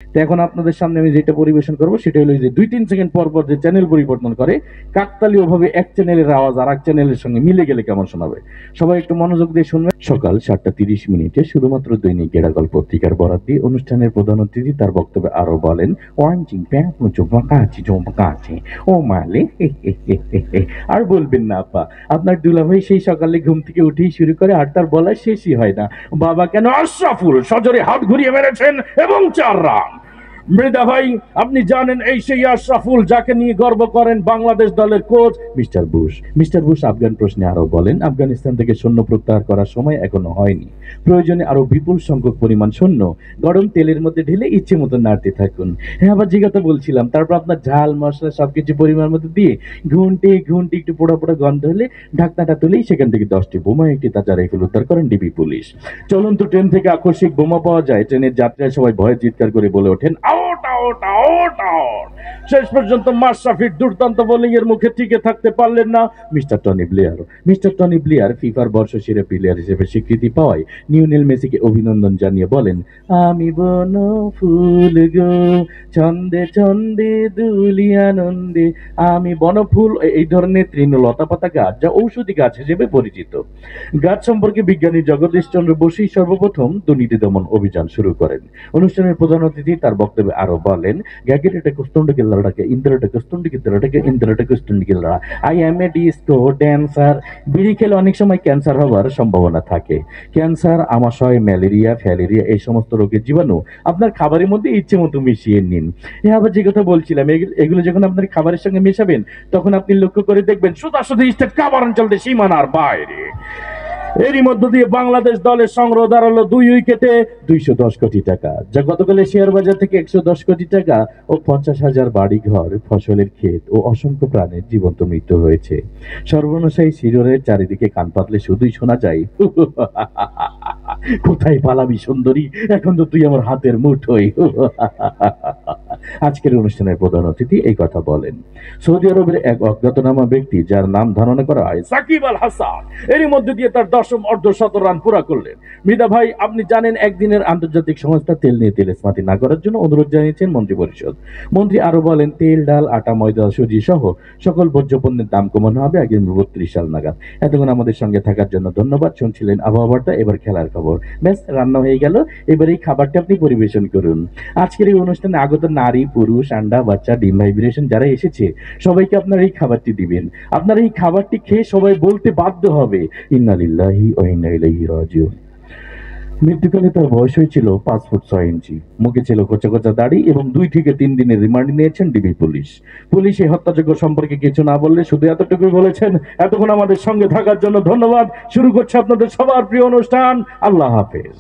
তো এখন আপনাদের সামনে আমি যেটা পরিবেশন করব সেটা হলো যে 2-3 সেকেন্ড পর পর যে চ্যানেল পরিবর্তন করে কাকতালীয়ভাবে এক চ্যানেলের আওয়াজ আর এক চ্যানেলের সঙ্গে মিলে গেলে কেমন শোনাবে। সবাই একটু মনোযোগ দিয়ে শুনবেন। সকাল 7:30 শুধুমাত্র দৈনিক গেরাকল পত্রিকার বরাত দিয়ে অনুষ্ঠানের প্রধান অতিথি তার বক্তব্যে আরো বলেন, ওয়ানচিং প্যাঁচু চোপাকাচি ও মালে আর বলবেন না আপা, আপনার দুলাভাই সেই সকালে ঘুম থেকে উঠেই শুরু করে আর তার বলা শেষই হয় না। বাবা কেন আশরাফুল সজরে হাত ঘুরিয়ে মেরেছেন এবং 4 রান। মৃদা ভাই, আপনি জানেন এই সেই আশরাফুল যাকে নিয়ে গর্ব করেন বাংলাদেশ দলের কোচ মিস্টার বুশ আফগান প্রশ্নে আরো বলেন, আফগানিস্তান থেকে সৈন্য প্রত্যাহার করার সময় এখনো হয়নি। প্রয়োজনে আরো বিপুল সংখ্যক পরিমাণ সৈন্য গরম তেলের মধ্যে ঢেলে ইচ্ছে মতো নাড়তে থাকুন। হ্যাঁ, আবার যে কথা বলছিলাম, তারপর আপনার ঝাল মশলা সবকিছু পরিমাণ মতো দিয়ে ঘুন্টে ঘুন্টে একটু পোড়া পোড়া গন্ধ হলে ঢাকনাটা তুলেই সেখান থেকে 10টি বোমা, একটি তাজা রাইফেল উদ্ধার করেন ডিবি পুলিশ। চলন্ত ট্রেন থেকে আকস্মিক বোমা পাওয়া যায়, ট্রেনের যাত্রীরা সবাই ভয়ে চিৎকার করে বলে ওঠেন, আউট আউট আউট আউট। শেষ পর্যন্ত মাশরাফির দুর্দান্ত বোলিং এর মুখে টিকে থাকতে পারলেন না মিস্টার টনি ব্লেয়ার ফিফার বর্ষসেরা প্লেয়ার হিসেবে স্বীকৃতি পাওয়ায় লিওনেল মেসিকে অভিনন্দন জানিয়ে বলেন, আমি বন ফুল গো ছন্দে ছন্দে দুলি আনন্দে। আমি বনফুল এই ধরনের তৃণলতা পাতা গাছ যা ঔষধি গাছ হিসেবে পরিচিত। গাছ সম্পর্কে বিজ্ঞানী জগদীশচন্দ্র বসুই সর্বপ্রথম দুর্নীতি দমন অভিযান শুরু করেন। অনুষ্ঠানের প্রধান অতিথি তার বক্তব্যে আরো বলেন, গ্যাগেটেটা কুস্তুন্ডকে লড়াকে ইন্দ্রটা কুস্তুন্ডকে লড়াকে ইন্দ্রটা কুস্তুন্ডকে লড়া। I am a disco dancer. বিড়ি খেলে অনেক সময় ক্যান্সার হওয়ার সম্ভাবনা থাকে। ক্যান্সার, আমাশয়, ম্যালেরিয়া, ফ্যালেরিয়া এই সমস্ত রোগের জীবাণু আপনার খাবারের মধ্যে ইচ্ছে মতো মিশিয়ে নিন। হ্যাঁ, আবার যে কথা বলছিলাম, এগুলো যখন আপনার খাবারের সঙ্গে মেশাবেন তখন আপনি লক্ষ্য করে দেখবেন সোজাসুজি স্টেট খাবার অঞ্চল সীমানার বাইরে। এরই মধ্য দিয়ে বাংলাদেশ দলের সংগ্রহ দাঁড়ালো 2 উইকেটে 210 কোটি টাকা, যা গতকালের শেয়ার বাজার থেকে 110 কোটি টাকা ও 50,000 বাড়ি ঘর, ফসলের ক্ষেত ও অসংখ্য প্রাণের জীবন্ত মৃত্যু হয়েছে। সর্বনাশায়ী শিরোরের চারিদিকে কান পাতলে শুধুই শোনা যায়, কোথায় পালাবি সুন্দরী, এখন তো তুই আমার হাতের মুঠোই। আজকের অনুষ্ঠানের প্রধান অতিথি এই কথা বলেন। সৌদি আরবের এক অজ্ঞাতনামা ব্যক্তি যার নাম ধারণা করা হয় সাকিব আল হাসান, এরই মধ্যে দিয়ে তার 10ম অর্ধশত রান পুরা করলেন। মৃদা ভাই, আপনি জানেন একদিনের আন্তর্জাতিক সংস্থা তেল নিয়ে তেলস্মাতি না করার জন্য অনুরোধ জানিয়েছেন মন্ত্রিপরিষদ। মন্ত্রী আরো বলেন, তেল, ডাল, আটা, ময়দা, সুজি সহ সকল ভোজ্য পণ্যের দাম কমানো হবে আগামী 32 সাল নাগাদ। এতক্ষণ আমাদের সঙ্গে থাকার জন্য ধন্যবাদ। শুনছিলেন আবহাওয়া বার্তা, এবার খেলার খবর। ব্যাস, রান্না হয়ে গেল, এবার এই খাবারটা আপনি পরিবেশন করুন। আজকের এই অনুষ্ঠানে আগত নারী, পুরুষ, আন্ডা, বাচ্চা, ডিম ভাইব্রেশন যারা এসেছে সবাইকে আপনারা এই খাবারটি দিবেন। আপনারা এই খাবারটি খেয়ে সবাই বলতে বাধ্য হবে, ইন্না লিল্লাহি ওয়া ইন্না ইলাইহি রাজিউন। মৃত্যুকালে তার বয়স হয়েছিল 5 ফুট 6 ইঞ্চি। মুখে ছিল কোচা কোচা দাড়ি এবং 2 থেকে 3 দিনের রিমান্ড নিয়েছেন ডিবি পুলিশ। পুলিশ এই হত্যাযজ্ঞ সম্পর্কে কিছু না বললে শুধু এতটুকুই বলেছেন, এতক্ষণ আমাদের সঙ্গে থাকার জন্য ধন্যবাদ। শুরু করছে আপনাদের সবার প্রিয় অনুষ্ঠান। আল্লাহ হাফেজ।